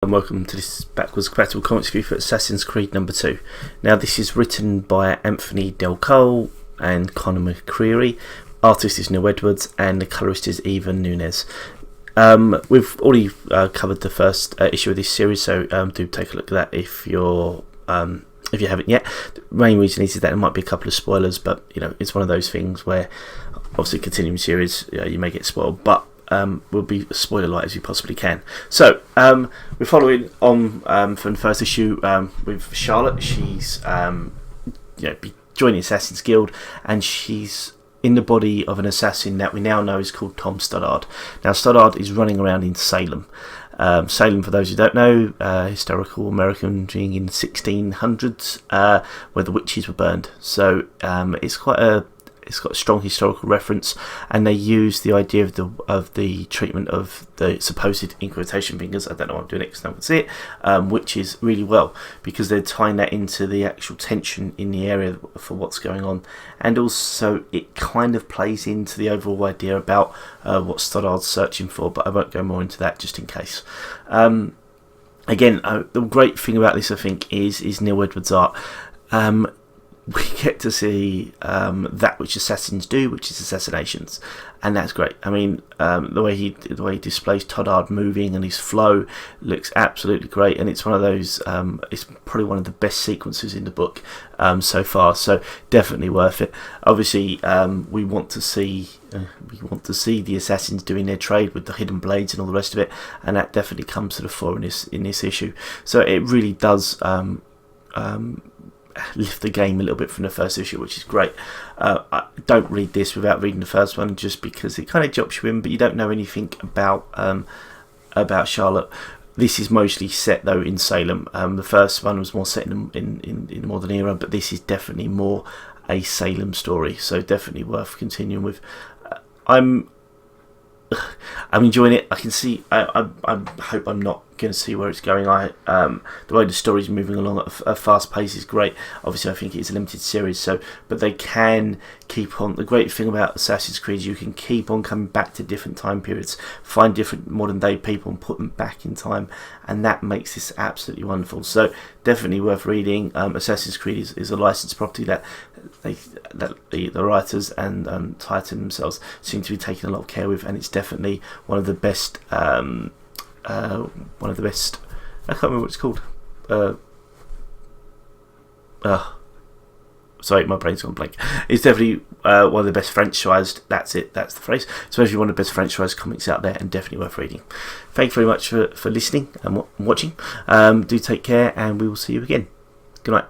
and welcome to this backwards compatible comics review for Assassin's Creed number 2. Now this is written by Anthony Del Cole and Conor McCreery. Artist is Neil Edwards and the colorist is Nunes. We've already covered the first issue of this series, so do take a look at that if you haven't yet. The main reason is that there might be a couple of spoilers, but it's one of those things where obviously continuing series you may get spoiled, but we'll be as spoiler light as you possibly can. So we're following on from the first issue with Charlotte. She's joining Assassin's Guild, and she's in the body of an assassin that we now know is called Tom Stoddard. Now Stoddard is running around in Salem. Salem, for those who don't know, historical American thing in the 1600s, where the witches were burned. So it's got a strong historical reference, and they use the idea of the treatment of the supposed, in quotation fingers, I don't know what I'm doing because no one can see it, witches really well, because they're tying that into the actual tension in the area for what's going on, and also it kind of plays into the overall idea about what Stoddard's searching for, but I won't go more into that just in case. Again, the great thing about this, I think, is Neil Edwards' art. We get to see that which assassins do, which is assassinations, and that's great. I mean, the way he displays Stoddard moving and his flow looks absolutely great, and it's one of those. It's probably one of the best sequences in the book so far. So definitely worth it. Obviously, we want to see the assassins doing their trade with the hidden blades and all the rest of it, and that definitely comes to the fore in this issue. So it really does. Lift the game a little bit from the first issue, which is great. I don't read this without reading the first one, just because it kind of drops you in, but you don't know anything about Charlotte. This is mostly set though in Salem. The first one was more set in the modern era, but this is definitely more a Salem story, so definitely worth continuing with. I'm enjoying it. I can see. I hope I'm not going to see where it's going. The way the story's moving along at a fast pace is great. Obviously, I think it's a limited series, but they can keep on. The great thing about Assassin's Creed is you can keep on coming back to different time periods, find different modern day people, and put them back in time, and that makes this absolutely wonderful. So definitely worth reading. Assassin's Creed is a licensed property that the writers and Titan themselves seem to be taking a lot of care with, and it's definitely one of the best. One of the best. I can't remember what it's called. Sorry, my brain's gone blank. It's definitely one of the best franchised. That's it. That's the phrase. So if you're one of the best franchised comics out there, and definitely worth reading. Thank you very much for listening and watching. Do take care, and we will see you again. Good night.